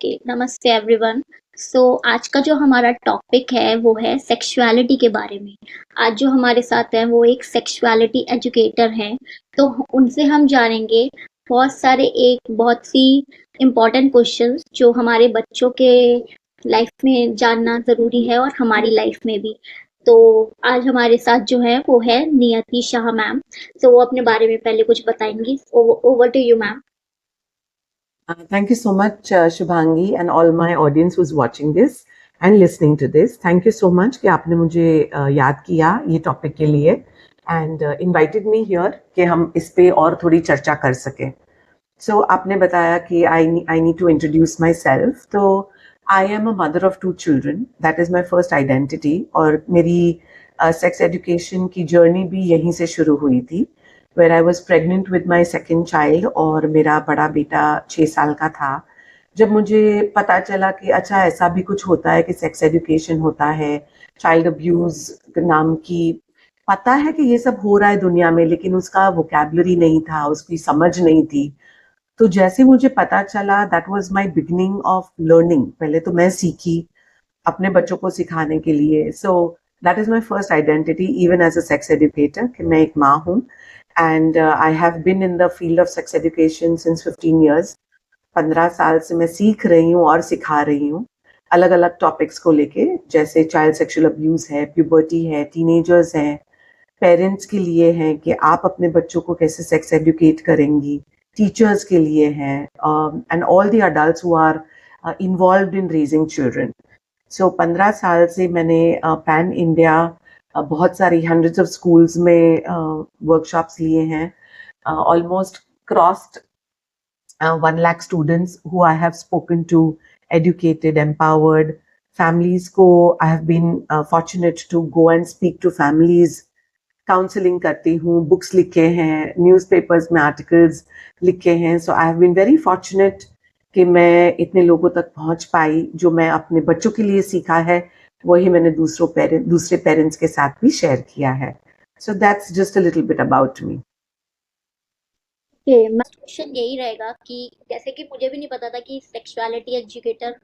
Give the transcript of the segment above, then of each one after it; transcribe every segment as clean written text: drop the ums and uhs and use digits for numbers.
Okay, नमस्ते everyone. आज का जो हमारा टॉपिक है वो है सेक्सुअलिटी के बारे में। आज जो हमारे साथ है वो एक सेक्सुअलिटी एजुकेटर हैं। तो उनसे हम जानेंगे बहुत सारे एक बहुत सी इम्पोर्टेंट क्वेश्चंस जो हमारे बच्चों के लाइफ में जानना ज़रूरी है और हमारी लाइफ में भी। तो आज हमारे साथ जो है वो है नियति शाह मैम। तो वो अपने बारे में पहले कुछ बताएंगी। Over to you ma'am. Thank you so much, Shubhangi, and all my audience who's watching this and listening to this. Thank you so much कि आपने मुझे याद किया ये टॉपिक के लिए and invited me here कि हम इस पे और थोड़ी चर्चा कर सकें. So आपने बताया कि I need to introduce myself. तो I am a mother of 2 children. That is my first identity. और मेरी sex education की journey भी यहीं से शुरू हुई थी. Where I was pregnant with my second child और मेरा बड़ा बेटा 6 साल का था जब मुझे पता चला कि अच्छा ऐसा भी कुछ होता है कि सेक्स एजुकेशन होता है, चाइल्ड अब्यूज नाम की पता है कि ये सब हो रहा है दुनिया में, लेकिन उसका वोकैबुलरी नहीं था, उसकी समझ नहीं थी. तो जैसे मुझे पता चला that was my beginning of learning. पहले तो मैं सीखी अपने बच्चों को सिखाने के लिए. So that is my first identity even as a sex educator कि मैं एक माँ हूँ. And I have been in the field of sex education since 15 years. 15 साल से मैं सीख रही हूँ और सिखा रही हूँ अलग अलग टॉपिक्स को लेके, जैसे चाइल्ड सेक्सुअल अब्यूज है, प्यूबर्टी है, टीनेजर्स हैं, पेरेंट्स के लिए हैं कि आप अपने बच्चों को कैसे सेक्स एजुकेट करेंगी, टीचर्स के लिए हैं, and all the adults who are involved in raising children. So 15 साल से मैंने पैन इंडिया बहुत सारी हंड्रेड्स ऑफ स्कूल्स में वर्कशॉप्स लिए हैं. Almost crossed 1 lakh students who I have spoken to, educated, empowered. Families को I have been fortunate to go and speak to families. Counselling करती हूँ, बुक्स लिखे हैं, न्यूज़पेपर्स में आर्टिकल्स लिखे हैं. So I have been very fortunate कि मैं इतने लोगों तक पहुँच पाई. जो मैं अपने बच्चों के लिए सीखा है वही मैंने दूसरे पेरेंट्स के साथ भी शेयर किया है. So that's just a little bit about me. Okay, मैं क्वेश्चन यही रहेगा कि जैसे कि मुझे भी नहीं पता था कि सेक्सुअलिटी एजुकेटर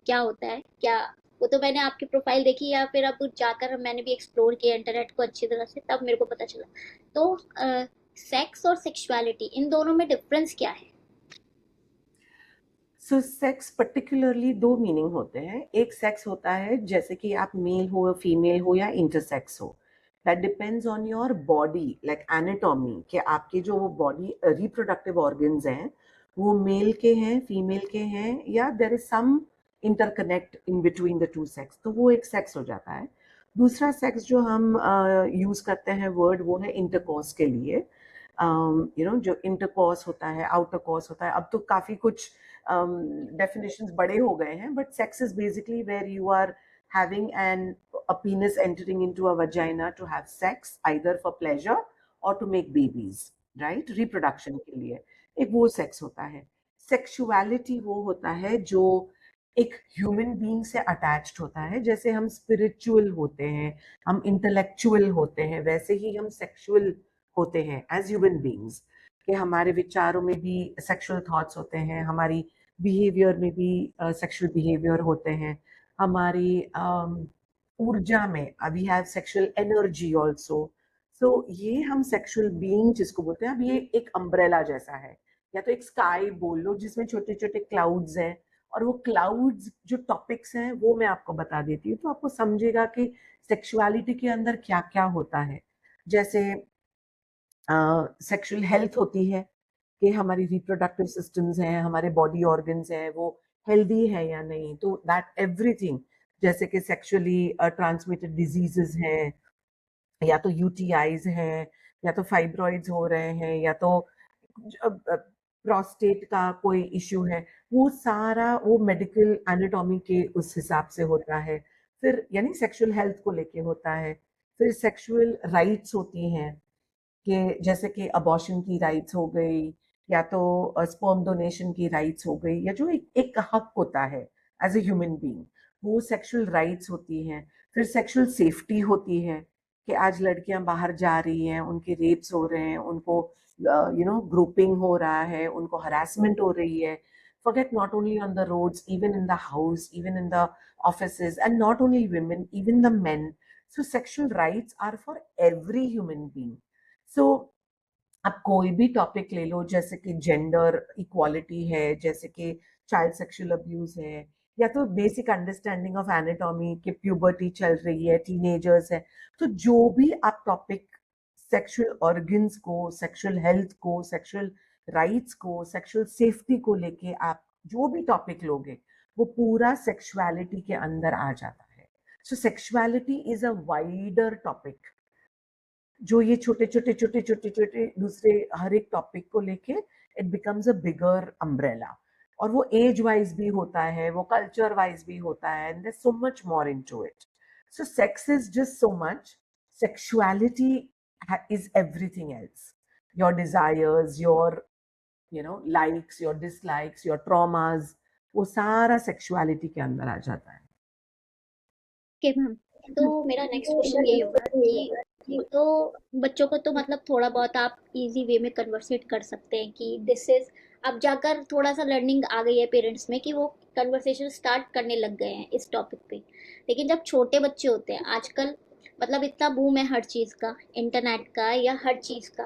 क्या होता है क्या। वो तो मैंने आपकी प्रोफाइल देखी या फिर अब जाकर मैंने भी एक्सप्लोर किया इंटरनेट को अच्छी तरह से, तब मेरे को पता चला। तो सेक्स और सेक्सुअलिटी इन दोनों में डिफरेंस क्या है? सो सेक्स पर्टिकुलरली 2 मीनिंग होते हैं. एक सेक्स होता है जैसे कि आप मेल हो, फीमेल हो या इंटरसेक्स हो. That depends on your body, like anatomy, कि आपके जो बॉडी रिप्रोडक्टिव ऑर्गन्स हैं वो मेल के हैं, फीमेल के हैं, या there is some interconnect in between the two sex, तो वो एक सेक्स हो जाता है. दूसरा सेक्स जो हम यूज करते हैं वर्ड, वो है इंटरकोर्स के लिए. जो इंटरकोर्स होता है, आउटर कोर्स होता है. अब तो काफी कुछ definitions बड़े हो गए हैं, but sex is basically where you are having a penis entering into a vagina to have sex, either for pleasure or to make babies, right? Reproduction के लिए एक वो sex होता है. Sexuality वो होता है जो एक ह्यूमन बीइंग से अटैच्ड होता है. जैसे हम स्पिरिचुअल होते हैं, हम इंटेलेक्चुअल होते हैं, वैसे ही हम सेक्सुअल होते हैं एज ह्यूमन बीइंग्स. कि हमारे विचारों में भी सेक्सुअल थॉट्स होते हैं, हमारी बिहेवियर में भी सेक्सुअल बिहेवियर होते हैं, हमारी ऊर्जा में we have sexual energy also. So ये हम सेक्सुअल बीइंग जिसको बोलते हैं, अब ये एक अम्ब्रेला जैसा है, या तो एक स्काई बोल लो जिसमें छोटे छोटे क्लाउड्स हैं. और वो क्लाउड्स जो टॉपिक्स हैं वो मैं आपको बता देती हूँ, तो आपको समझेगा कि सेक्सुअलिटी के अंदर क्या क्या होता है. जैसे सेक्सुअल हेल्थ होती है कि हमारी रिप्रोडक्टिव सिस्टम्स हैं, हमारे बॉडी ऑर्गन्स हैं, वो हेल्दी है या नहीं. तो दैट एवरीथिंग, जैसे कि सेक्सुअली ट्रांसमिटेड डिजीजेस हैं, या तो यूटीआईज हैं, या तो फाइब्रॉइड्स हो रहे हैं, या तो प्रोस्टेट का कोई इश्यू है, वो सारा वो मेडिकल एनाटॉमी के उस हिसाब से होता है. फिर यानी सेक्सुअल हेल्थ को लेके होता है. फिर सेक्सुअल राइट्स होती हैं कि जैसे कि अबॉर्शन की राइट्स हो गई, या तो स्पर्म डोनेशन की राइट्स हो गई, या जो एक हक होता है एज ए ह्यूमन बीइंग, वो सेक्सुअल राइट्स होती हैं. फिर सेक्सुअल सेफ्टी होती है कि आज लड़कियां बाहर जा रही हैं, उनके रेप्स हो रहे हैं, उनको ग्रुपिंग हो रहा है, उनको हरासमेंट हो रही है. forget, not only on the roads, even in the house, even in the offices, and not only women, even the men. So sexual rights are for every human being. So आप कोई भी topic ले लो, जैसे कि gender equality है, जैसे कि child sexual abuse है, या तो बेसिक अंडरस्टैंडिंग ऑफ एनाटॉमी कि प्यूबर्टी चल रही है, टीनेजर्स है, तो जो भी आप टॉपिक सेक्सुअल ऑर्गन्स को, सेक्सुअल हेल्थ को, सेक्सुअल राइट्स को, सेक्सुअल सेफ्टी को लेके आप जो भी टॉपिक लोगे, वो पूरा सेक्सुअलिटी के अंदर आ जाता है. So sexuality is a wider topic, जो ये छोटे छोटे छोटे छोटे छोटे दूसरे हर एक टॉपिक को लेके it becomes a bigger umbrella. और वो एज वाइज भी होता है, वो कल्चर वाइज भी होता है, and there so much more into it. So sex is just so much. Sexuality is everything else. Your desires, your likes, your dislikes, your traumas, वो सारा सेक्सुअलिटी के अंदर आ जाता है. ओके मैम, तो मेरा नेक्स्ट क्वेश्चन यही होगा कि तो बच्चों को तो मतलब थोड़ा बहुत आप इजी वे में कन्वर्सेट कर सकते हैं कि दिस इज, अब जाकर थोड़ा सा लर्निंग आ गई है पेरेंट्स में कि वो कन्वर्सेशन स्टार्ट करने लग गए हैं इस टॉपिक पे. लेकिन जब छोटे बच्चे होते हैं आजकल, मतलब इतना बूम है हर चीज़ का, इंटरनेट का या हर चीज़ का,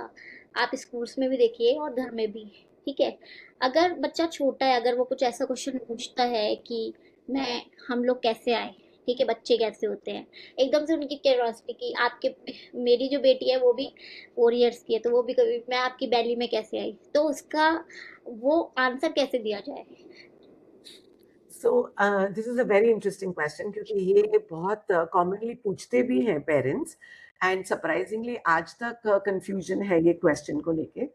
आप स्कूल्स में भी देखिए और घर में भी. ठीक है, अगर बच्चा छोटा है, अगर वो कुछ ऐसा क्वेश्चन पूछता है कि मैं हम लोग कैसे आए, ठीक है, बच्चे कैसे होते हैं, एकदम से उनकी क्यूरियोसिटी की आपके, मेरी जो बेटी है वो भी 4 इयर्स की है, तो वो भी कभी मैं आपकी बैली में कैसे आई, तो उसका वो आंसर कैसे दिया जाए. So this is a very interesting question, क्योंकि ये बहुत कॉमनली पूछते भी हैं पेरेंट्स, एंड सरप्राइजिंगली आज तक कंफ्यूजन है ये क्वेश्चन को लेके.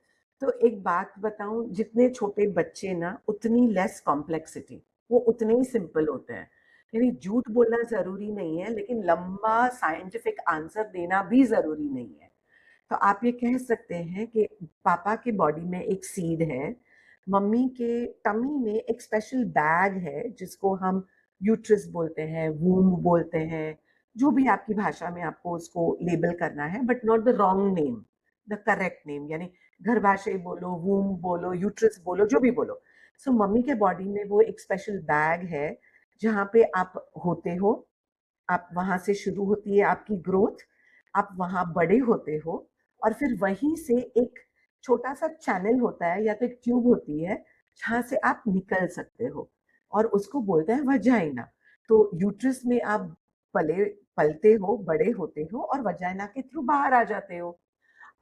तो एक बात बताऊं, जितने छोटे बच्चे ना उतनी लेस कॉम्प्लेक्सिटी, वो उतने ही सिंपल होते हैं. यानी झूठ बोलना जरूरी नहीं है, लेकिन लंबा साइंटिफिक आंसर देना भी जरूरी नहीं है. तो आप ये कह सकते हैं कि पापा के बॉडी में एक सीड है, मम्मी के टमी में एक स्पेशल बैग है जिसको हम यूट्रस बोलते हैं, वूम्ब बोलते हैं, जो भी आपकी भाषा में आपको उसको लेबल करना है, but not the wrong name, the correct name. यानी गर्भाशय बोलो, वूम्ब बोलो, यूट्रस बोलो, जो भी बोलो. सो मम्मी के बॉडी में वो एक स्पेशल बैग है जहाँ पे आप होते हो, आप वहां से शुरू होती है आपकी ग्रोथ, आप वहां बड़े होते हो, और फिर वहीं से एक छोटा सा चैनल होता है या तो एक ट्यूब होती है जहां से आप निकल सकते हो, और उसको बोलते हैं वजाइना. तो यूट्रस में आप पले पलते हो, बड़े होते हो, और वजाइना के थ्रू बाहर आ जाते हो.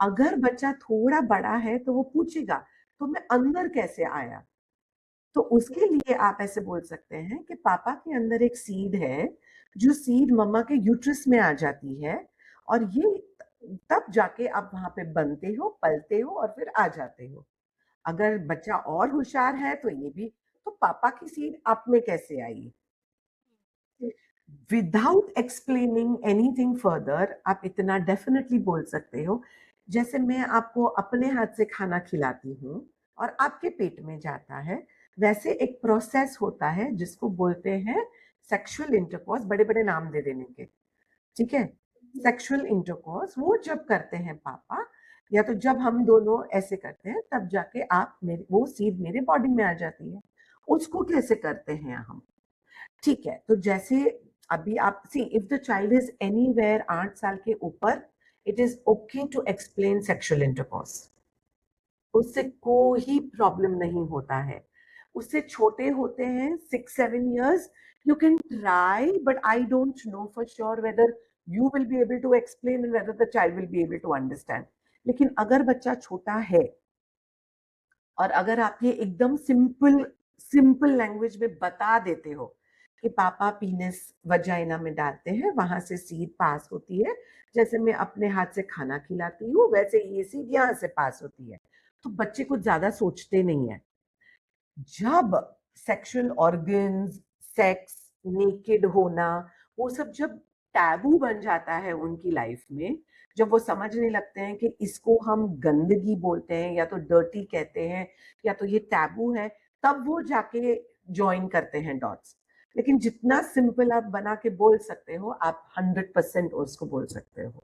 अगर बच्चा थोड़ा बड़ा है तो वो पूछेगा, तो मैं अंदर कैसे आया? तो उसके लिए आप ऐसे बोल सकते हैं कि पापा के अंदर एक सीड है, जो सीड मम्मा के यूट्रस में आ जाती है, और ये तब जाके आप वहां पे बनते हो, पलते हो, और फिर आ जाते हो. अगर बच्चा और होशियार है तो ये भी, तो पापा की सीड आप में कैसे आई? विदाउट एक्सप्लेनिंग एनीथिंग फर्दर आप इतना डेफिनेटली बोल सकते हो, जैसे मैं आपको अपने हाथ से खाना खिलाती हूँ और आपके पेट में जाता है, वैसे एक प्रोसेस होता है जिसको बोलते हैं सेक्सुअल इंटरकोर्स, बड़े बड़े नाम दे देने के. ठीक है, सेक्सुअल इंटरकोर्स वो जब करते हैं पापा, या तो जब हम दोनों ऐसे करते हैं, तब जाके आप मेरे, वो सीड मेरे बॉडी में आ जाती है. उसको कैसे करते हैं हम? ठीक है, तो जैसे अभी आप see, if the child is anywhere 8 साल के ऊपर, it is okay to explain sexual intercourse. उससे कोई प्रॉब्लम नहीं होता है. उससे छोटे होते हैं 6-7 years, you can try, but I don't know for sure whether you will be able to explain and whether the child will be able to understand. लेकिन अगर बच्चा छोटा है और अगर आप ये एकदम सिंपल सिंपल लैंग्वेज में बता देते हो कि पापा पीनस वजाइना में डालते हैं, वहां से सीड पास होती है, जैसे मैं अपने हाथ से खाना खिलाती हूँ वैसे ये सीड यहाँ से पास होती है, तो बच्चे कुछ ज्यादा सोचते नहीं है. जब सेक्सुअल ऑर्गन्स, सेक्स, नेकेड होना, वो सब जब टैबू बन जाता है उनकी लाइफ में, जब वो समझने लगते हैं कि इसको हम गंदगी बोलते हैं या तो डर्टी कहते हैं या तो ये टैबू है, तब वो जाके ज्वाइन करते हैं डॉट्स. लेकिन जितना सिंपल आप बना के बोल सकते हो, आप 100% उसको बोल सकते हो.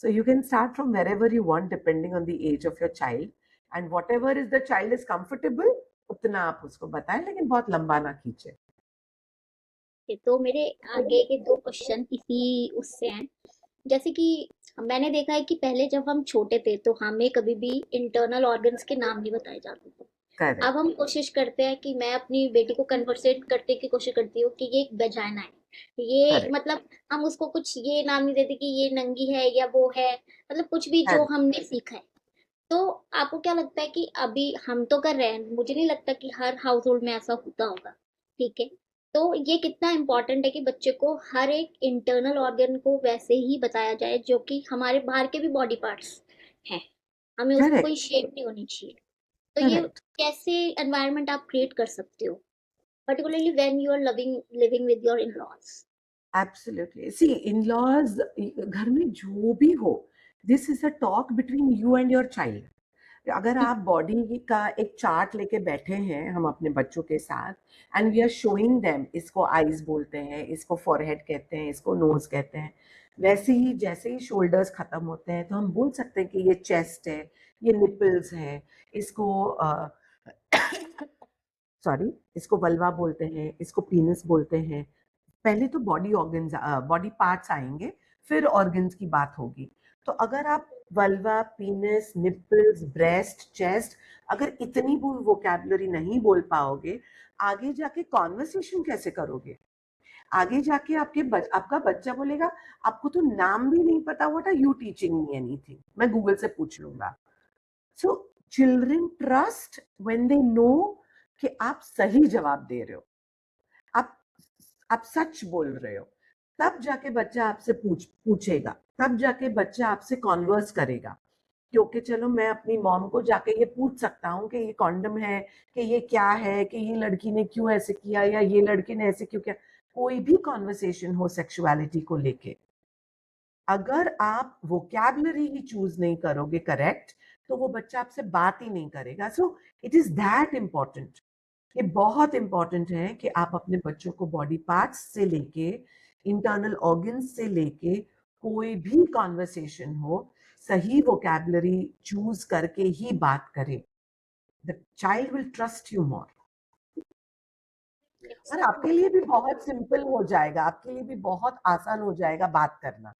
So you can start from wherever you want depending on the age of your child, and whatever is the child is comfortable, उतना आप उसको बताएं, लेकिन बहुत लंबा ना खींचे। तो मेरे आगे के दो क्वेश्चन इसी उससे हैं। जैसे कि मैंने देखा है कि पहले जब हम छोटे थे तो हमें कभी भी इंटरनल ऑर्गन्स के नाम नहीं बताए जाते थे। करेक्ट। अब हम कोशिश करते हैं कि मैं अपनी बेटी को कन्वर्सेट करने की कोशिश करती हूँ कि ये एक वेजाइना है, ये करेक्ट। मतलब हम उसको कुछ ये नाम नहीं देते कि ये नंगी है या वो है, मतलब कुछ भी जो करेक्ट। हमने सीखा है। तो आपको क्या लगता है कि अभी हम तो कर रहे हैं, मुझे नहीं लगता कि हर हाउस होल्ड में ऐसा होता होगा, ठीक है? तो ये कितना इम्पोर्टेंट है कि बच्चे को हर एक इंटरनल ऑर्गन को वैसे ही बताया जाए जो कि हमारे बाहर के भी बॉडी पार्ट्स हैं, हमें उसमें करेक्ट। कोई शेम नहीं होनी चाहिए। तो ये करेक्ट। कैसे एनवायरनमेंट आप क्रिएट कर सकते हो, particularly when you are living with your in-laws? Absolutely, see in-laws घर में जो भी हो, this is a talk between you and your child. अगर आप बॉडी का एक चार्ट लेके बैठे हैं हम अपने बच्चों के साथ, and we are showing them, इसको आईज बोलते हैं, इसको फॉरहेड कहते हैं, इसको नोज कहते हैं, वैसे ही जैसे ही शोल्डर्स खत्म होते हैं तो हम बोल सकते हैं कि ये चेस्ट है, ये निपल्स है, इसको सॉरी, इसको वल्वा बोलते हैं, इसको पीनस बोलते हैं। पहले तो बॉडी ऑर्गन्स, बॉडी पार्ट्स आएंगे, फिर ऑर्गन्स की बात होगी। तो अगर आप वल्वा, पीनस, निपल्स, ब्रेस्ट, चेस्ट, अगर इतनी वोकैबुलरी नहीं बोल पाओगे, आगे जाके कॉन्वर्सेशन कैसे करोगे? आगे जाके आपका बच्चा बोलेगा, आपको तो नाम भी नहीं पता, what are you teaching me anything, मैं गूगल से पूछ लूंगा। So children trust when they know कि आप सही जवाब दे रहे हो, आप आप सच बोल रहे हो, तब जाके बच्चा आपसे पूछेगा, तब जाके बच्चा आपसे कॉन्वर्स करेगा। क्योंकि चलो मैं अपनी मॉम को जाके ये पूछ सकता हूँ कि ये कॉन्डम है, कि ये क्या है, कि ये लड़की ने क्यों ऐसे किया, या ये लड़के ने ऐसे क्यों किया। कोई भी कॉन्वर्सेशन हो सेक्सुअलिटी को लेके, अगर आप वोकैबुलरी ही चूज नहीं करोगे करेक्ट, तो वो बच्चा आपसे बात ही नहीं करेगा। So it is that important, ये बहुत इंपॉर्टेंट है कि आप अपने बच्चों को बॉडी पार्ट्स से लेके, इंटरनल ऑर्गन्स से लेके, कोई भी कॉन्वर्सेशन हो, सही वोकैबुलरी चूज करके ही बात करें। The child will trust you more. और आपके लिए भी बहुत सिंपल हो जाएगा, आपके लिए भी बहुत आसान हो जाएगा बात करना।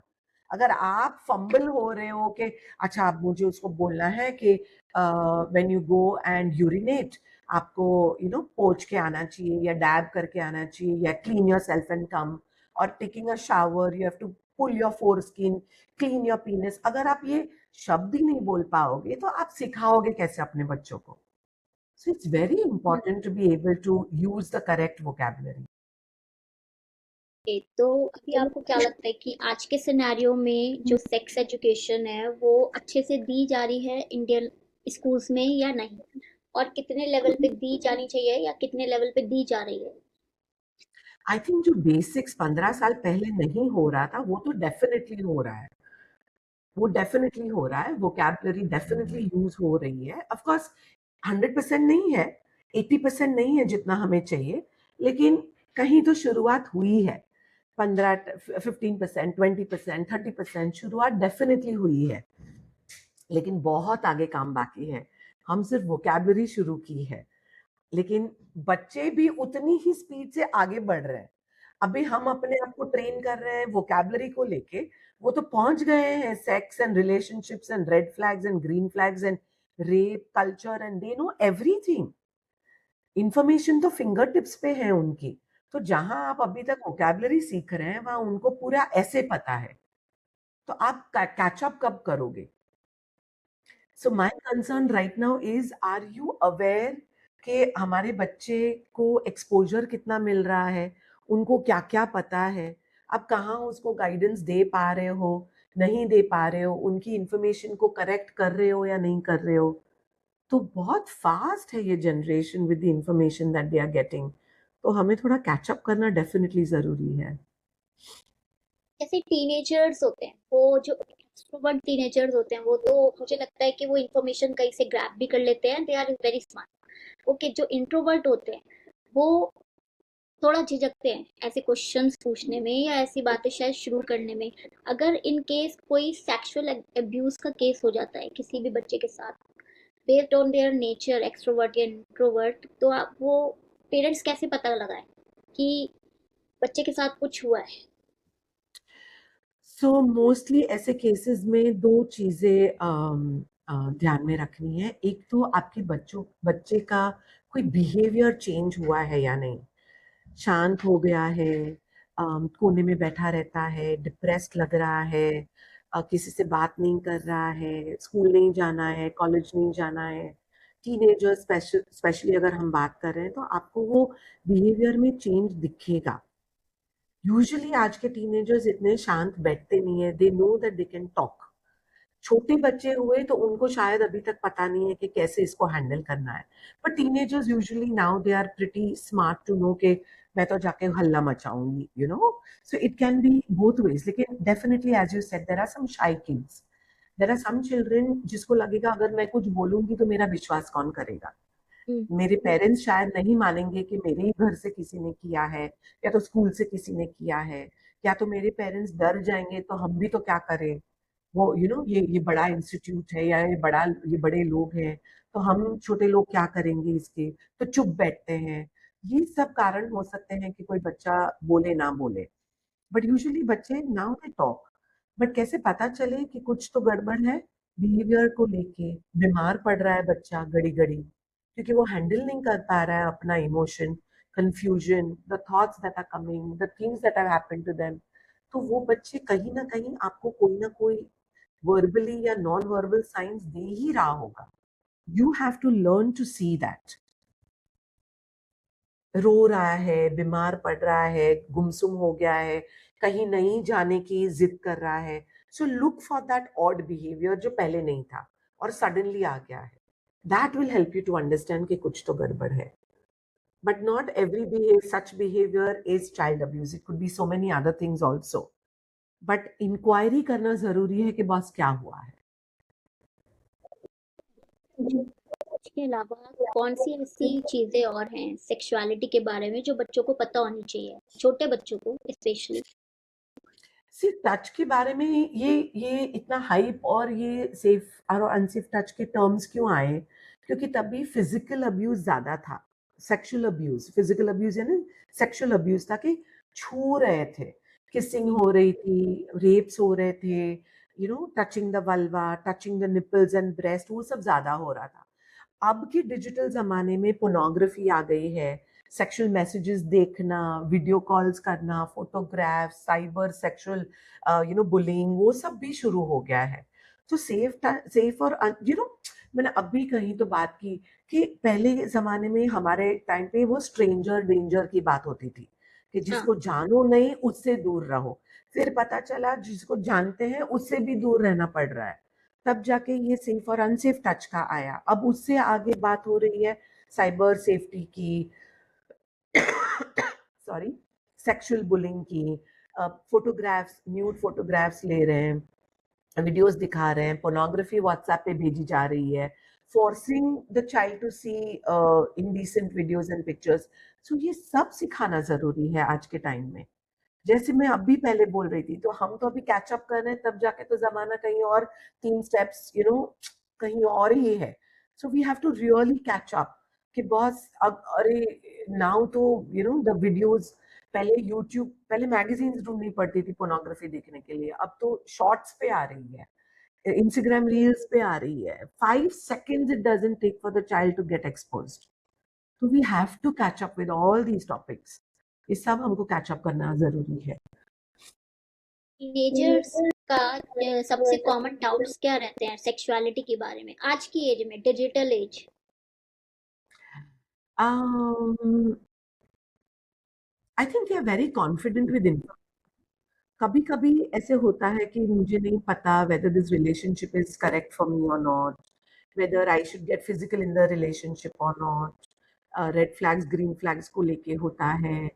अगर आप फंबल हो रहे हो कि अच्छा आप मुझे उसको बोलना है कि when you go and urinate, आपको पोंछ के आना चाहिए, या डैब करके आना चाहिए, या clean yourself and come, और taking a shower you have to pull your foreskin, clean your penis, अगर आप ये शब्द ही नहीं बोल पाओगे तो आप सिखाओगे कैसे अपने बच्चों को? So it's very important to be able to use the correct vocabulary. तो अभी आपको क्या लगता है कि आज के सिनेरियो में जो सेक्स एजुकेशन है वो अच्छे से दी जा रही है इंडियन स्कूल्स में या नहीं, और कितने लेवल पे दी जानी चाहिए या कितने लेवल पे दी जा रही है? आई थिंक जो बेसिक्स 15 साल पहले नहीं हो रहा था, वो तो डेफिनेटली हो रहा है, वो डेफिनेटली हो रहा है, वोकैबुलरी डेफिनेटली यूज हो रही है। ऑफ कोर्स 100% नहीं है, 80% नहीं है जितना हमें चाहिए, लेकिन कहीं तो शुरुआत हुई है। 15, 15%, 20%, 30% शुरुआत डेफिनेटली हुई है, लेकिन बहुत आगे काम बाकी है। हम सिर्फ वोकैबुलरी शुरू की है, लेकिन बच्चे भी उतनी ही स्पीड से आगे बढ़ रहे हैं। अभी हम अपने आप को ट्रेन कर रहे हैं वोकैबुलरी को लेके, वो तो पहुंच गए हैं sex and relationships and red flags and green flags and rape culture, and they know everything. Information तो फिंगर टिप्स पे है उनकी। तो जहां आप अभी तक वोकैबुलरी सीख रहे हैं, वहां उनको पूरा ऐसे पता है, तो आप कैचअप कब करोगे? So my concern right now is, are you aware कि हमारे बच्चे को एक्सपोजर कितना मिल रहा है, उनको क्या क्या पता है, आप कहाँ उसको गाइडेंस दे पा रहे हो, नहीं दे पा रहे हो, उनकी इंफॉर्मेशन को करेक्ट कर रहे हो या नहीं कर रहे हो? तो बहुत फास्ट है ये generation with the information that they are getting, तो हमें थोड़ा कैचअप करना डेफिनेटली जरूरी है। जैसे टीनेजर्स होते हैं, वो जो एक्सट्रोवर्ट टीनेजर्स होते हैं, वो तो मुझे लगता है कि वो इन्फॉर्मेशन कहीं से ग्रैब भी कर लेते हैं, they are very smart. Okay, जो इंट्रोवर्ट होते हैं वो थोड़ा झिझकते हैं ऐसे क्वेश्चंस पूछने में या ऐसी बातें शायद शुरू करने में। अगर इन केस कोई सेक्सुअल अब्यूज का केस हो जाता है किसी भी बच्चे के साथ, based on their nature extrovert या इंट्रोवर्ट, तो आप वो पेरेंट्स कैसे पता लगाए कि बच्चे के साथ कुछ हुआ है? सो मोस्टली ऐसे केसेस में दो चीजें ध्यान में रखनी है। एक तो आपके बच्चे का कोई बिहेवियर चेंज हुआ है या नहीं। शांत हो गया है, कोने में बैठा रहता है, डिप्रेस्ड लग रहा है, किसी से बात नहीं कर रहा है, स्कूल नहीं जाना है, कॉलेज नहीं जाना है। टीनेजर स्पेशली अगर हम बात कर रहे हैं तो आपको वो बिहेवियर में चेंज दिखेगा। यूजुअली आज के टीनेजर्स इतने शांत बैठते नहीं है, they know that they can talk. छोटे बच्चे हुए तो उनको शायद अभी तक पता नहीं है कि कैसे इसको हैंडल करना है, पर teenagers usually now they are pretty smart to know के मैं तो जाके हल्ला मचाऊंगी, you know. So it can be both ways, लेकिन definitely as you said there are some shy kids, there are some children जिसको लगेगा अगर मैं कुछ बोलूंगी तो मेरा विश्वास कौन करेगा। हम्म। मेरे पेरेंट्स शायद नहीं मानेंगे कि मेरे ही घर से किसी ने किया है, या तो स्कूल से किसी ने किया है, या तो मेरे पेरेंट्स डर जाएंगे तो हम भी तो क्या करें। वो ये बड़ा इंस्टीट्यूट है, या ये बड़े लोग हैं, तो हम छोटे लोग क्या करेंगे इसके, तो चुप बैठते हैं। ये सब कारण हो सकते हैं कि कोई बच्चा बोले ना बोले। बट यूजुअली बच्चे नाउ दे टॉक। बट कैसे पता चले कि कुछ तो गड़बड़ है बिहेवियर को लेके। बीमार पड़ रहा है बच्चा घड़ी घड़ी क्योंकि वो हैंडल नहीं कर पा रहा है अपना emotion, confusion, the thoughts that are coming, the things that have happened to them. तो वो बच्चे कहीं ना कहीं आपको कोई ना कोई वर्बली या नॉन वर्बल साइंस दे ही रहा होगा। You have to learn to see that. रो रहा है, बीमार पड़ रहा है, गुमसुम हो गया है, कहीं नहीं जाने की जिद कर रहा है, so look for that odd behaviour जो पहले नहीं था और सडनली आ गया है। That will help you to understand कि कुछ तो गड़बड़ है। But not every such behaviour is child abuse, it could be so many other things also. बट इंक्वायरी करना जरूरी है कि बॉस क्या हुआ है। जी। इसके अलावा कौन सी ऐसी चीजें और हैं सेक्सुअलिटी के बारे में जो बच्चों को पता होनी चाहिए, छोटे बच्चों को स्पेशली? सिर्फ टच के बारे में ये इतना हाइप और ये सेफ और अनसेफ टच के टर्म्स क्यों आए? क्योंकि तभी फिजिकल अब्यूज ज्यादा था। सेक्सुअल अब्यूज, फिजिकल अब्यूज यानी सेक्सुअल अब्यूज था कि छू रहे थे, किसिंग हो रही थी, रेप्स हो रहे थे, touching the vulva, touching the nipples and breast, वो सब ज्यादा हो रहा था। अब के डिजिटल जमाने में पोर्नोग्राफी आ गई है, सेक्सुअल मैसेजेस देखना, वीडियो कॉल्स करना, फोटोग्राफ, साइबर सेक्सुअल बुलिंग, वो सब भी शुरू हो गया है। तो सेफ और मैंने अभी कहीं तो बात की कि पहले जमाने में हमारे टाइम पे वो स्ट्रेंजर डेंजर की बात होती थी कि हाँ। जिसको जानो नहीं उससे दूर रहो। फिर पता चला जिसको जानते हैं उससे भी दूर रहना पड़ रहा है। तब जाके ये सेफ और अनसेफ टच का आया। अब उससे आगे बात हो रही है साइबर सेफ्टी की, सॉरी, सेक्सुअल बुलिंग की। फोटोग्राफ्स, न्यूड फोटोग्राफ्स ले रहे हैं, वीडियोस दिखा रहे हैं, पोर्नोग्राफी व्हाट्सएप पे भेजी जा रही है, forcing the child to see indecent videos and pictures. So ये सब सिखाना जरूरी है आज के टाइम में। जैसे मैं अभी पहले बोल रही थी, तो हम तो अभी कैचअप कर रहे हैं, तब जाके तो जमाना कहीं और, 3 स्टेप्स कहीं और ही है। So we have to really catch up कि बॉस अब अरे नाउ तो द वीडियोस, पहले मैगजीन्स ढूंढनी पड़ती थी पोर्नोग्राफी देखने के लिए, अब तो शॉर्ट्स पे आ रही है, इंस्टाग्राम रील्स पे आ रही है, 5 seconds it doesn't take for the child to get exposed. तो we have to catch up with all these topics. ये सब हमको कैच अप करना जरूरी है। टीनेजर्स का सबसे कॉमन डाउट्स क्या रहते हैं सेक्सुअलिटी के बारे में आज की एज में, digital age? I think they are very confident with in. कभी कभी ऐसे होता है कि मुझे नहीं पता whether this relationship is correct for me और not, whether I should get physical in the relationship और not. Red flags green flags को लेके होता है,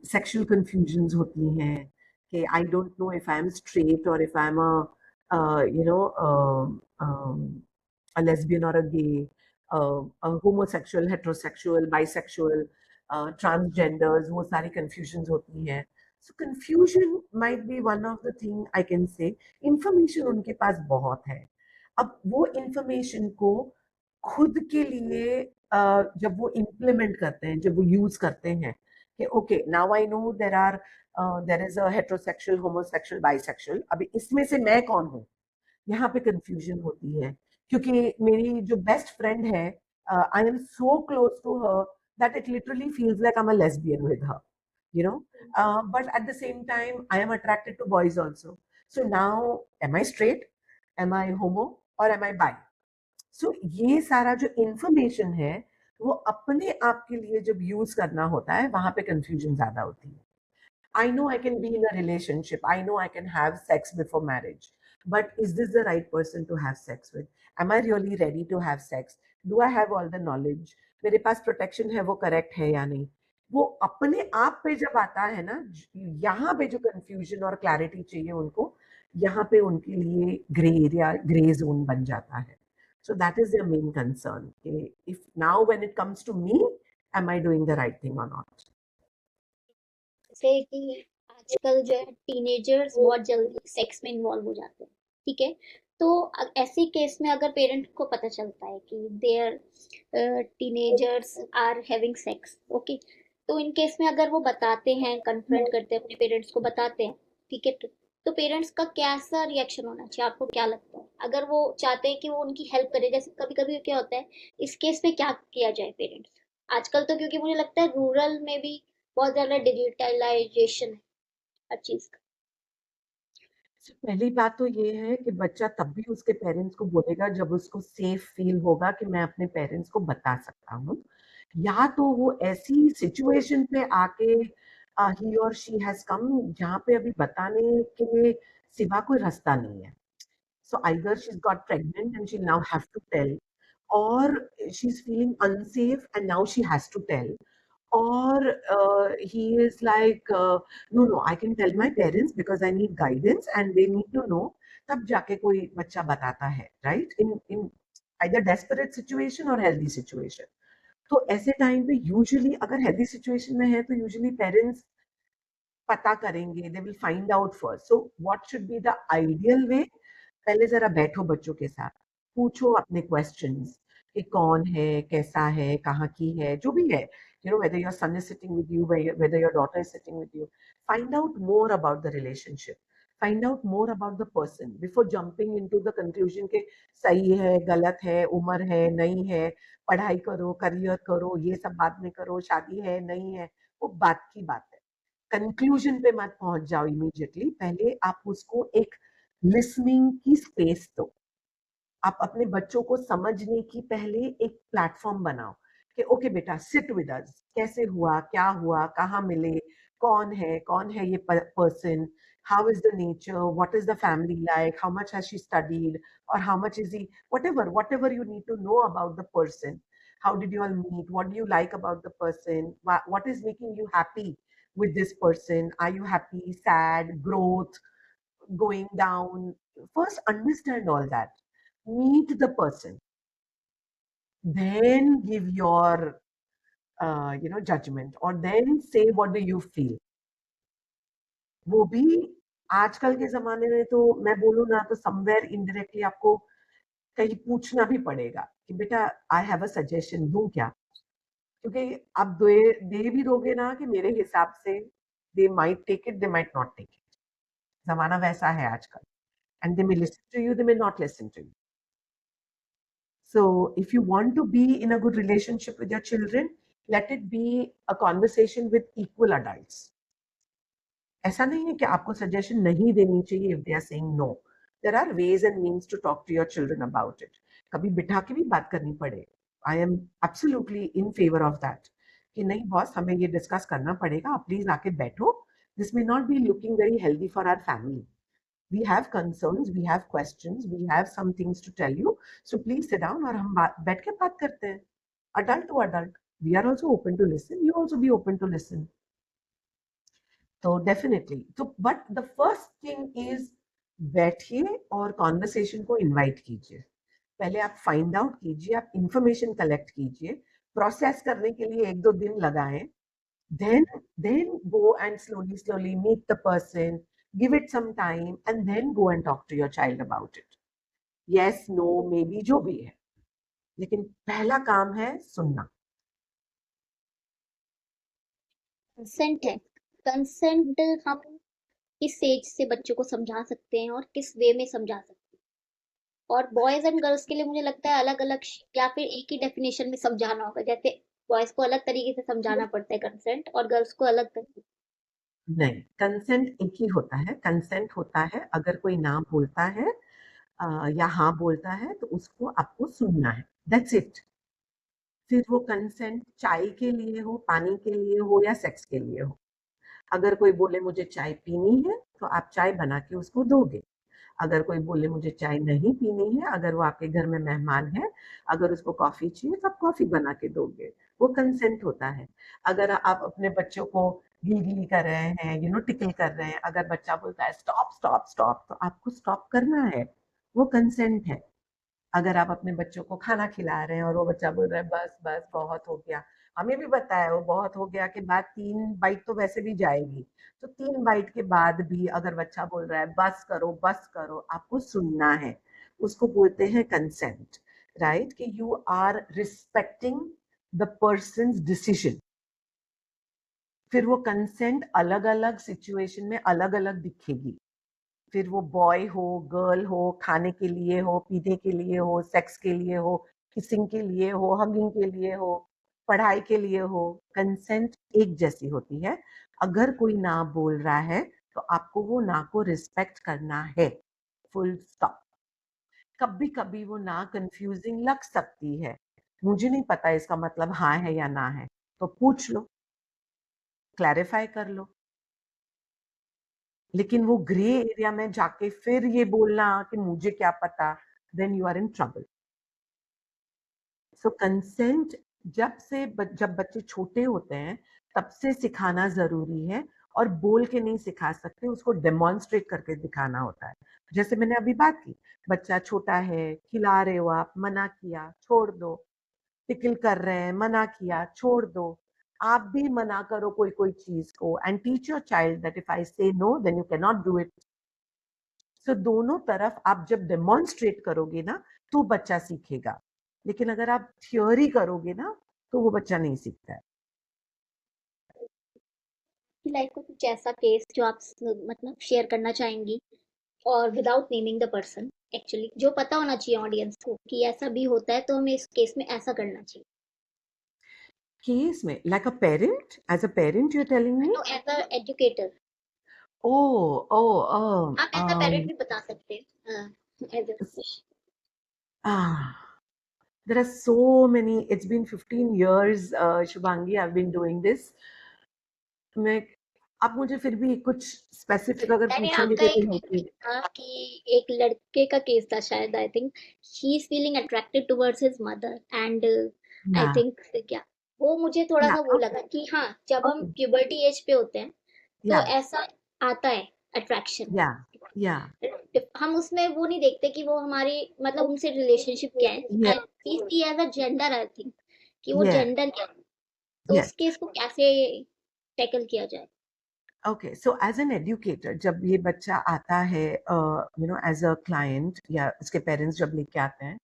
सेक्सुअल कंफ्यूजन्स होती हैं कि I don't know if I am straight और if I am you know a lesbian or a gay, a homosexual, heterosexual, bisexual, transgenders, वो सारी confusions होती हैं। So confusion might be one of the thing I can say. Information उनके पास बहुत है। अब वो information को खुद के लिए जब वो इम्प्लीमेंट करते हैं, जब वो यूज करते हैं कि okay now I know there is a heterosexual, homosexual, bisexual, अभी इसमें से मैं कौन हूँ, यहाँ पे कंफ्यूजन होती है। क्योंकि मेरी जो बेस्ट फ्रेंड है, I am so close to her that it literally feels like I am a lesbian with her, you know. But at the same time I am attracted to boys also. So now, am I straight, am I homo, or am I bi? So ये सारा जो information है वो अपने आप के लिए जब यूज करना होता है, वहां पे कंफ्यूजन ज्यादा होती है. I know I can be in a relationship. I know I can have sex before marriage. But is this the right person to have sex with? Am I really ready to have sex? Do I have all the knowledge? मेरे पास protection है वो correct है या नहीं? वो अपने आप पे जब आता है ना, यहाँ पे जो कंफ्यूजन और क्लैरिटी चाहिए उनको, यहाँ पे उनके लिए ग्रे एरिया, ग्रे जोन बन जाता है. So that is their main concern. Okay? If now when it comes to me, am I doing the right thing or not? जैसे कि आजकल जो है टीनेजर्स बहुत जल्दी सेक्स में इन्वॉल्व हो जाते हैं, ठीक है। तो ऐसे केस में अगर पेरेंट को पता चलता है कि there teenagers are having sex, okay, तो इन केस में अगर वो बताते हैं, कन्फ्रंट करते हैं, अपने पेरेंट्स को बताते हैं, ठीक है, तो पेरेंट्स का कैसा रिएक्शन होना चाहिए, आपको क्या लगता है? अगर वो चाहते हैं कि वो उनकी हेल्प करे, जैसे कभी कभी क्या होता है, इस केस में क्या किया जाए पेरेंट्स? आजकल तो क्योंकि मुझे लगता है रूरल में भी बहुत ज़्यादा डिजिटलाइजेशन है हर चीज़ का। पहली बात तो ये है कि बच्चा तब भी उसके पेरेंट्स को बोलेगा जब उसको सेफ फील होगा कि मैं अपने पेरेंट्स को बता सकता हूँ, या तो वो ऐसी सिचुएशन पे आके ही और शी हैज कम जहाँ पे अभी बताने के लिए सिवा कोई रास्ता नहीं है. So either she's got pregnant and she'll now have to tell, or she's feeling unsafe and now she has to tell, or he is like, no, no, I can tell my parents because I need guidance and they need to know. तब जाके कोई बच्चा बताता है, right? In either desperate situation or healthy situation. तो ऐसे time पे usually अगर हेल्दी सिचुएशन में है तो यूजुअली पेरेंट्स पता करेंगे, they will find out first. So what should be the ideal way? पहले जरा बैठो बच्चों के साथ, पूछो अपने क्वेश्चंस कि कौन है, कैसा है, कहाँ की है, जो भी है, you know, whether your son is sitting with you, whether your daughter is sitting with you. Find out more about the relationship, find out more about the person before jumping into the conclusion कि सही है, गलत है, उम्र है, नहीं है, पढ़ाई करो, करियर करो, ये सब बाद में करो, शादी है, नहीं है, वो बात की बात है. कंक्लूजन पे मत पहुंच जाओ इमीडिएटली, पहले आप उसको एक लिसनिंग की स्पेस दो. आप अपने बच्चों को समझने की पहले एक प्लेटफॉर्म बनाओ कि ओके बेटा सिट विद अस, कैसे हुआ, क्या हुआ, कहाँ मिले, कौन है ये person, how is the nature, what is the family like, how much has she studied, और how much is he, whatever you need to know about the person. How did you all meet, what do you like about the person, what is making you happy with this person, are you happy, sad, growth, going down? First understand all that, meet the person, then give your judgment, or then say what do you feel. वो भी आजकल के जमाने में तो मैं बोलूँ ना तो समवेयर इनडायरेक्टली आपको कहीं पूछना भी पड़ेगा कि बेटा आई हैव अ सजेशन दूं क्या, क्योंकि आप दे भी दोगे ना कि मेरे हिसाब से they might take it, they might not take it. जमाना वैसा है आजकल. And they may listen to you, they may not listen to you. So if you want to be in a good relationship with your children, let it be a conversation with equal adults. ऐसा नहीं है कि आपको suggestion नहीं देनी चाहिए if they are saying no. There are ways and means to talk to your children about it. कभी बिठा के भी बात करनी पड़े. I am absolutely in favor of that. कि नहीं बॉस, हमें ये डिस्कस करना पड़ेगा, आप प्लीज आके बैठो. This may not be looking very healthy for our family. We have concerns, we have questions, we have some things to tell you. So please sit down और हम बैठ के बात करते हैं. Adult to adult. We are also open to listen. You also be open to listen. तो definitely तो but the first thing is बैठिए और कॉन्वर्सेशन को इनवाइट कीजिए. पहले आप फाइंड आउट कीजिए, आप इंफॉर्मेशन कलेक्ट कीजिए, प्रोसेस करने के लिए 1-2 दिन लगाएं. then go and slowly meet the person, give it some time, and then go and talk to your child about it. Yes, no, maybe, जो भी है. लेकिन पहला काम है सुनना। कंसेंट है। कंसेंट हम किस एज से बच्चों को समझा सकते हैं और किस वे में समझा सकते हैं, और बॉयज एंड गर्ल्स के लिए मुझे लगता है अलग अलग, या फिर एक ही डेफिनेशन में समझाना होगा, जैसे बॉयज को अलग तरीके से समझाना पड़ता है कंसेंट और गर्ल्स को अलग तरीके नहीं, कंसेंट एक ही होता है। कंसेंट होता है अगर कोई ना बोलता है या हाँ बोलता है तो उसको आपको सुनना है, दैट्स इट। फिर वो कंसेंट चाय के लिए हो, पानी के लिए हो या सेक्स के लिए हो। अगर कोई बोले मुझे चाय पीनी है तो आप चाय बना के उसको दोगे। अगर कोई बोले मुझे चाय नहीं पीनी है, अगर वो आपके घर में मेहमान है, अगर उसको कॉफी चाहिए तो आप कॉफी बना के दोगे। वो कंसेंट होता है। अगर आप अपने बच्चों को गिलगिली कर रहे हैं, टिकल कर रहे हैं, अगर बच्चा बोलता है स्टॉप स्टॉप स्टॉप, तो आपको स्टॉप करना है। वो कंसेंट है। अगर आप अपने बच्चों को खाना खिला रहे हैं और वो बच्चा बोल रहा है बस बस बहुत हो गया, हमें भी बताया वो बहुत हो गया के बाद 3 बाइट तो वैसे भी जाएगी, तो 3 बाइट के बाद भी अगर बच्चा बोल रहा है बस करो, आपको सुनना है। उसको बोलते हैं कंसेंट, राइट? कि you are respecting the person decision. फिर वो कंसेंट अलग अलग सिचुएशन में अलग अलग दिखेगी। फिर वो बॉय हो, गर्ल हो, खाने के लिए हो, पीने के लिए हो, सेक्स के लिए हो, किसिंग के लिए हो, हगिंग के लिए हो, पढ़ाई के लिए हो, कंसेंट एक जैसी होती है। अगर कोई ना बोल रहा है तो आपको वो ना को रिस्पेक्ट करना है, फुल स्टॉप। कभी कभी वो ना कंफ्यूजिंग लग सकती है, मुझे नहीं पता इसका मतलब हाँ है या ना है, तो पूछ लो, क्लैरिफाई कर लो। लेकिन वो ग्रे एरिया में जाके फिर ये बोलना कि मुझे क्या पता, then you are in trouble. So consent जब बच्चे छोटे होते हैं तब से सिखाना जरूरी है, और बोल के नहीं सिखा सकते, उसको डेमोन्स्ट्रेट करके दिखाना होता है। जैसे मैंने अभी बात की, बच्चा छोटा है, खिला रहे हो आप, मना किया छोड़ दो, टिकल कर रहे हैं, मना किया छोड़ दो। आप भी मना करो कोई कोई चीज को, and teach your child that if I say no then you can not do it. So दोनों तरफ आप जब डेमोन्स्ट्रेट करोगे ना तो बच्चा सीखेगा, लेकिन अगर आप थियोरी करोगे ना तो वो बच्चा नहीं सीखता है। की लाइफ का कुछ ऐसा केस जो आप मतलब शेयर करना चाहेंगी, और without naming the person, actually जो पता होना चाहिए ऑडियंस को कि ऐसा भी होता है तो हमें इस केस में ऐसा करना चाहिए। केस में like a parent, as a parent you are telling me? No, as a educator. Oh oh आप एज अ पेरेंट भी बता सकते हैं, as a. there are so many. It's been 15 years, Shubhangi, I've been doing this. मैं आप मुझे फिर भी कुछ स्पेसिफिक अगर मैंने पूछेंगे आपका तो एक होती। था कि एक लड़के का केस था शायद, I think he is feeling attracted towards his mother, and I या थिंक क्या, वो मुझे थोड़ा या सा वो ओके लगा कि हाँ, जब हम ओके प्यूबर्टी एज पे होते हैं तो या ऐसा आता है अट्रैक्शन। या या हम उसमें वो नहीं देखते कि वो हमारी मतलब उनसे रिलेशनशिप क्या है, या and she as a gender, I think कि वो या जेंडर क्या है, तो या उस केस को कैसे टैकल किया जाए। Okay. So as an educator जब ये बच्चा आता है, एज अ क्लाइंट या उसके पेरेंट्स जब लेके आते हैं,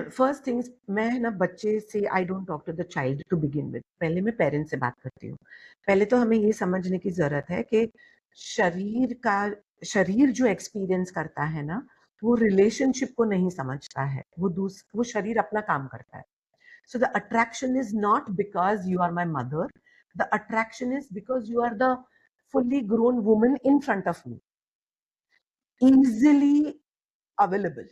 फर्स्ट थिंग्स, मैं ना बच्चे से I don't talk to the child to begin with, पहले मैं पेरेंट्स से बात करती हूँ। पहले तो हमें ये समझने की जरूरत है कि शरीर का शरीर जो एक्सपीरियंस करता है ना, वो रिलेशनशिप को नहीं समझता है, वो शरीर अपना काम करता है। So the attraction is not because you are my mother, the attraction is because you are the fully grown woman in front of me, easily available।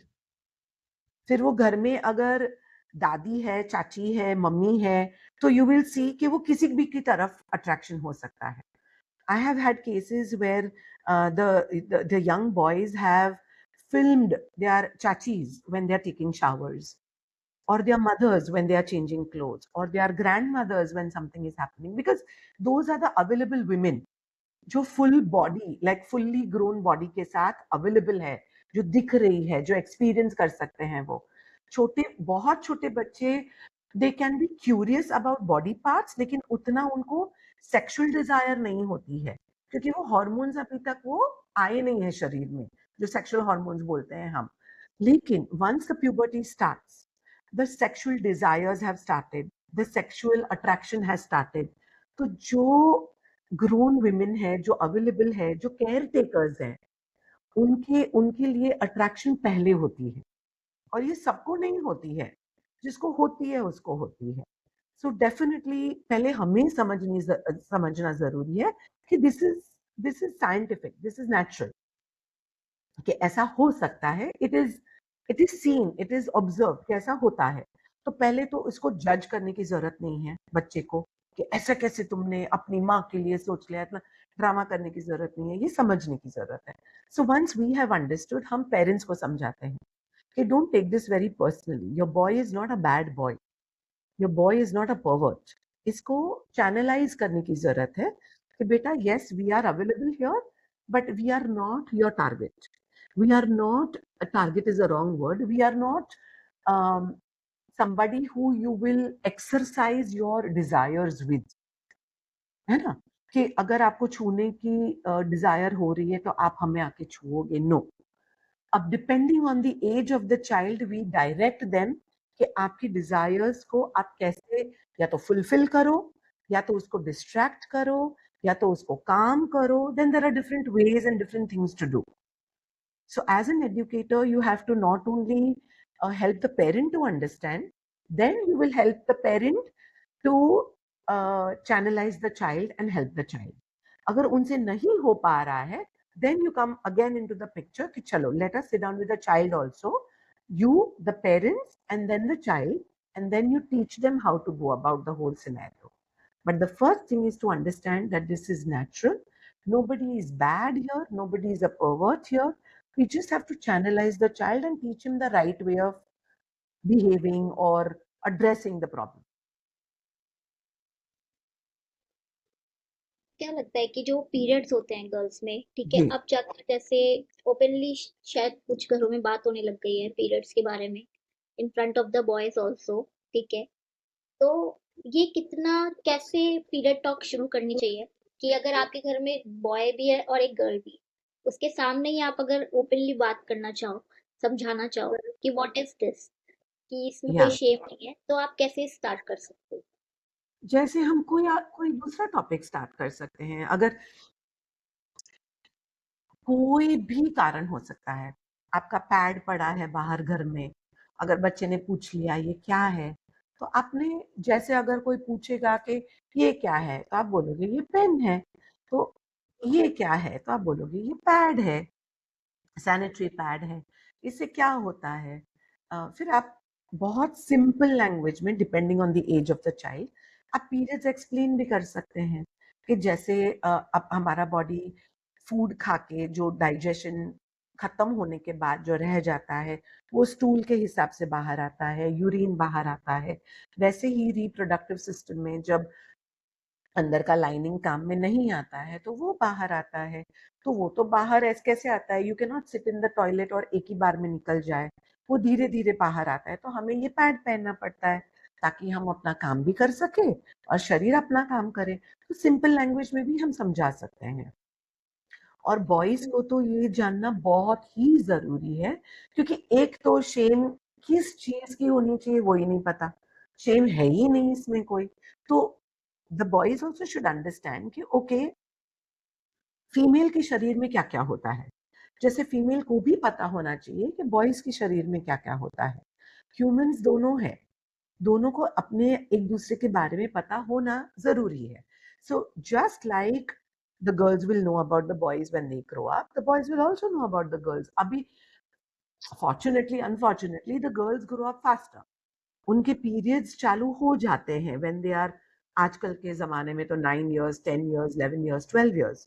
फिर वो घर में अगर दादी है, चाची है, मम्मी है, तो यू विल सी कि वो किसी भी की तरफ अट्रैक्शन हो सकता है। I have had cases where the young boys have filmed their chachis when they are taking showers, or their mothers when they are changing clothes, or their grandmothers when something is happening, because those are the available women जो full body, like fully grown body के साथ available है, जो दिख रही है, जो experience कर सकते हैं। वो छोटे, बहुत छोटे बच्चे, they can be curious about body parts, लेकिन उतना उनको सेक्सुअल डिजायर नहीं होती है, क्योंकि वो हार्मोन्स अभी तक वो आए नहीं है शरीर में, जो सेक्सुअल हार्मोन्स बोलते हैं हम। लेकिन once the puberty starts, the sexual desires have started, the sexual attraction has started. तो जो grown women है, जो available है, जो caretakers हैं, उनके उनके लिए अट्रैक्शन पहले होती है, और ये सबको नहीं होती है, जिसको होती है उसको होती है. सो डेफिनेटली पहले हमें समझना जरूरी है कि this is scientific, this is natural, कि ऐसा हो सकता है. It is seen, it is observe कि ऐसा होता है. तो पहले तो इसको जज करने की जरूरत नहीं है बच्चे को, कि ऐसा कैसे तुमने अपनी माँ के लिए सोच लिया, इतना ड्रामा करने की जरूरत नहीं है, ये समझने की जरूरत है. So once we have understood, हम पेरेंट्स को समझाते हैं कि don't take this very personally, your boy is not a bad boy, your boy is not a pervert. इसको चैनलाइज करने की जरूरत है कि बेटा, yes we are available here, but we are not your target. We are not, a target is a wrong word, we are not somebody who you will exercise your desires with, है ना, कि अगर आपको छूने की Dzire हो रही है तो आप हमें आके छुओगे, नो. अब depending on the age of the child we direct them कि आपकी डिजायर्स को आप कैसे या तो फुलफिल करो, या तो उसको डिस्ट्रैक्ट करो, या तो उसको काम करो. Then there are different ways and different things to do. So, as an educator, you have to not only help the parent to understand, then you will help the parent to channelize the child and help the child. अगर उनसे नहीं हो पा रहा है, then you come again into the picture कि चलो, let us sit down with the child also, you, the parents, and then the child, and then you teach them how to go about the whole scenario. But the first thing is to understand that this is natural. Nobody is bad here. Nobody is a pervert here. We just have to channelize the child and teach him the right way of behaving or addressing the problem. क्या लगता है कि जो periods होते हैं girls में, ठीक है, जी. अब जाकर जैसे ओपनली शायद कुछ घरों में बात होने लग गई है पीरियड्स के बारे में, in front of the boys also, ठीक है, तो ये कितना, कैसे पीरियड टॉक शुरू करनी चाहिए कि अगर आपके घर में बॉय भी है और एक गर्ल भी, उसके सामने ही आप अगर ओपनली बात करना चाहो, समझाना चाहो कि व्हाट इज दिस, कि इसमें कोई या शेम नहीं है, तो आप कैसे स्टार्ट कर सकते हो? जैसे हम कोई दूसरा टॉपिक स्टार्ट कर सकते हैं. अगर कोई भी कारण हो सकता है, आपका पैड पड़ा है बाहर घर में, अगर बच्चे ने पूछ लिया ये क्या है, तो आपने, जैसे अगर कोई पूछेगा कि ये क्या है, तो आप बोलोगे ये पेन है. तो ये क्या है, तो आप बोलोगे ये पैड है, सैनिटरी पैड है, इससे क्या होता है. फिर आप बहुत सिंपल लैंग्वेज में, depending on the age of the child, आप पीरियड्स एक्सप्लेन भी कर सकते हैं कि जैसे अब हमारा बॉडी फूड खा के जो डाइजेशन खत्म होने के बाद जो रह जाता है, वो स्टूल के हिसाब से बाहर आता है, यूरिन बाहर आता है. वैसे ही रिप्रोडक्टिव सिस्टम में जब अंदर का लाइनिंग काम में नहीं आता है तो वो बाहर आता है. तो वो तो बाहर ऐसे कैसे आता है, you can not sit in the toilet और एक ही बार में निकल जाए, वो धीरे धीरे बाहर आता है. तो हमें ये पैड पहनना पड़ता है ताकि हम अपना काम भी कर सके और शरीर अपना काम करे. तो सिंपल लैंग्वेज में भी हम समझा सकते हैं. और बॉयज को तो ये जानना बहुत ही जरूरी है, क्योंकि एक तो शेम किस चीज की होनी चाहिए वो ही नहीं पता, शेम है ही नहीं इसमें कोई. तो the boys also should understand कि ओके, फीमेल के शरीर में क्या क्या होता है, जैसे फीमेल को भी पता होना चाहिए कि बॉयज के शरीर में क्या क्या होता है. ह्यूमंस दोनों है, दोनों को अपने एक दूसरे के बारे में पता होना जरूरी है. So just like the girls will know about the boys when they grow up, the boys will also know about the girls. अभी fortunately unfortunately the girls grow up faster, उनके पीरियड्स चालू हो जाते हैं व्हेन दे आर, आजकल के जमाने में तो 9 years, 10 years, 11 years, 12 years.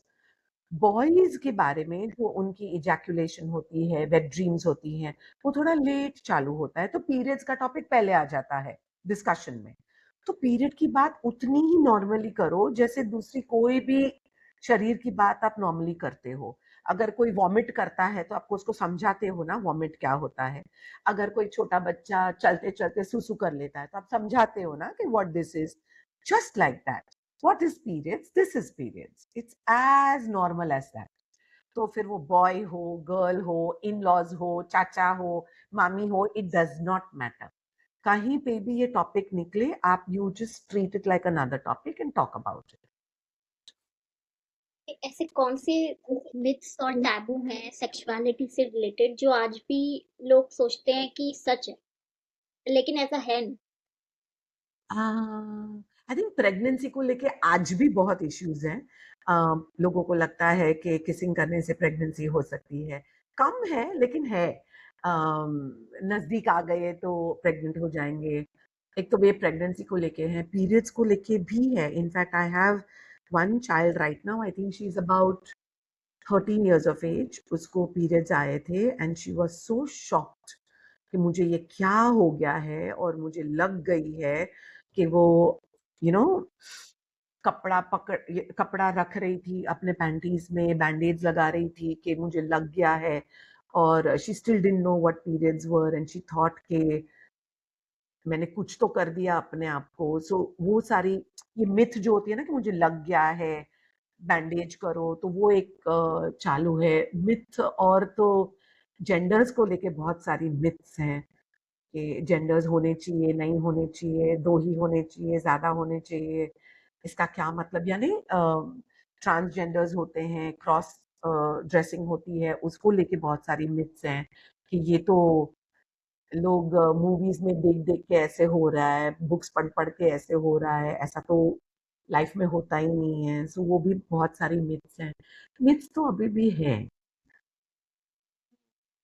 Boys के बारे में जो उनकी इजैकुलेशन होती है, वेट ड्रीम्स होती हैं, वो थोड़ा लेट चालू होता है, तो पीरियड्स का टॉपिक पहले आ जाता है डिस्कशन में. तो पीरियड की बात उतनी ही नॉर्मली करो जैसे दूसरी कोई भी शरीर की बात आप नॉर्मली करते हो. अगर कोई वॉमिट करता है तो आपको उसको समझाते हो ना वॉमिट क्या होता है. अगर कोई छोटा बच्चा चलते चलते सुसु कर लेता है तो आप समझाते हो ना कि what this is. Just like that, what is periods, this is periods, it's as normal as that. तो फिर वो बॉय हो, गर्ल हो, इन लॉज हो, चाचा हो, मामी हो, इट डज नॉट मैटर. कहीं पे भी ये टॉपिक निकले, आप you just treat it like another topic and talk about it. ऐसे कौन से मिथ्स और टैबू हैं सेक्सुअलिटी से रिलेटेड जो आज भी लोग सोचते हैं कि सच है, लेकिन ऐसा है नहीं? आई थिंक प्रेगनेंसी को लेके आज भी बहुत इश्यूज हैं। लोगों को लगता है कि किसिंग करने से प्रेगनेंसी हो सकती है, कम है लेकिन है। नजदीक आ गए तो प्रेग्नेंट हो जाएंगे। एक तो ये प्रेगनेंसी को लेके है, पीरियड्स को लेके भी है। In fact I have one child right now, I think she is about 13 years of age, उसको पीरियड्स आए थे and she was so shocked कि मुझे ये क्या हो गया है, और मुझे लग गई है कि वो यू you नो know, कपड़ा रख रही थी अपने पैंटीज में, बैंडेज लगा रही थी कि मुझे लग गया है। और she still didn't know what periods were and she thought के मैंने कुछ तो कर दिया अपने आप को। सो वो सारी ये मिथ जो होती है ना कि मुझे लग गया है, बैंडेज करो, तो वो एक चालू है मिथ। और तो जेंडर्स को लेके बहुत सारी मिथ्स हैं कि जेंडर्स होने चाहिए, नहीं होने चाहिए, दो ही होने चाहिए, ज्यादा होने चाहिए। इसका क्या मतलब, यानी ट्रांसजेंडर्स होते हैं, क्रॉस ड्रेसिंग होती है, उसको लेके बहुत सारी मिथ्स हैं कि ये तो लोग मूवीज में देख देख के ऐसे हो रहा है, बुक्स पढ़ पढ़ के ऐसे हो रहा है, ऐसा तो लाइफ में होता ही नहीं है। सो वो भी बहुत सारी मिथ्स हैं। मिथ्स तो अभी भी है,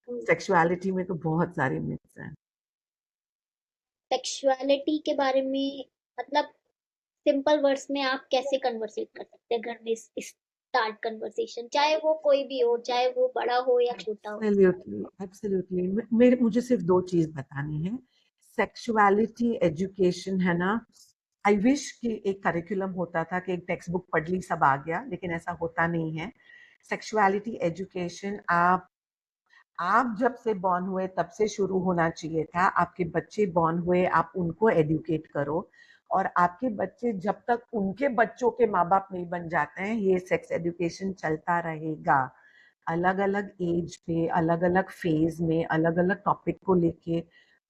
सेक्सुअलिटी में तो बहुत सारी मिथ्स हैं। सेक्सुअलिटी के बारे में मतलब सिंपल वर्ड्स में आप कैसे कन्वर्सेट कर सकते हैं घर में, स्टार्ट कन्वर्सेशन, चाहे वो कोई भी हो, चाहे वो बड़ा हो या छोटा हो? Absolutely, absolutely. मेरे मुझे सिर्फ दो चीज बतानी है। सेक्सुअलिटी एजुकेशन है ना, आई विश कि एक करिकुलम होता था कि एक टेक्स्ट बुक पढ़ ली सब आ गया, लेकिन ऐसा होता नहीं है। सेक्सुअलिटी एजुकेशन आप जब से बॉर्न हुए तब से शुरू होना चाहिए था। आपके बच्चे बॉर्न हुए, आप उनको एडुकेट करो, और आपके बच्चे जब तक उनके बच्चों के माँ बाप नहीं बन जाते हैं, ये सेक्स एजुकेशन चलता रहेगा। अलग अलग एज पे, अलग अलग फेज में, अलग अलग टॉपिक को लेके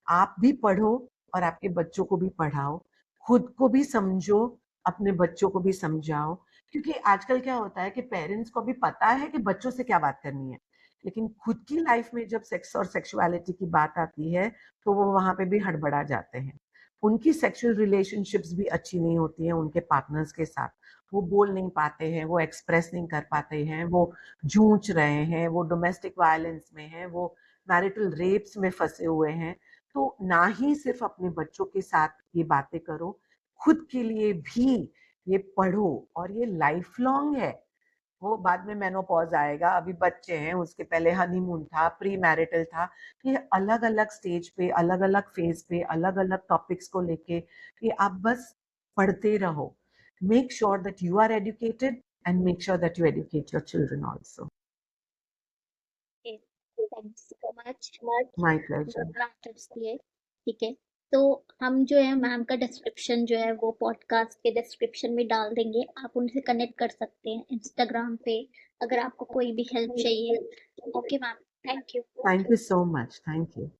आप भी पढ़ो और आपके बच्चों को भी पढ़ाओ, खुद को भी समझो, अपने बच्चों को भी समझाओ। क्योंकि आजकल क्या होता है कि पेरेंट्स को भी पता है कि बच्चों से क्या बात करनी है, लेकिन खुद की लाइफ में जब सेक्स और सेक्सुअलिटी की बात आती है तो वो वहां पे भी हड़बड़ा जाते हैं। उनकी सेक्सुअल रिलेशनशिप्स भी अच्छी नहीं होती हैं उनके पार्टनर्स के साथ। वो बोल नहीं पाते हैं, वो एक्सप्रेस नहीं कर पाते हैं, वो जूझ रहे हैं, वो डोमेस्टिक वायलेंस में है, वो मैरिटल रेप्स में फंसे हुए हैं। तो ना ही सिर्फ अपने बच्चों के साथ ये बातें करो, खुद के लिए भी ये पढ़ो। और ये लाइफ लॉन्ग है, वो बाद में मेनोपॉज आएगा, अभी बच्चे हैं, उसके पहले हनीमून था, प्री मैरिटल था। ये अलग अलग स्टेज पे, अलग अलग फेज पे, अलग अलग टॉपिक्स को लेके ये आप बस पढ़ते रहो। Make sure that you are educated and make sure that you educate your children also. Thank you so much, my pleasure. बहुत टिप्स दिए। ठीक है, तो हम जो है मैम का डिस्क्रिप्शन जो है वो पॉडकास्ट के डिस्क्रिप्शन में डाल देंगे, आप उनसे कनेक्ट कर सकते हैं इंस्टाग्राम पे अगर आपको कोई भी हेल्प चाहिए। Okay ma'am, thank you. Thank you so much, thank you.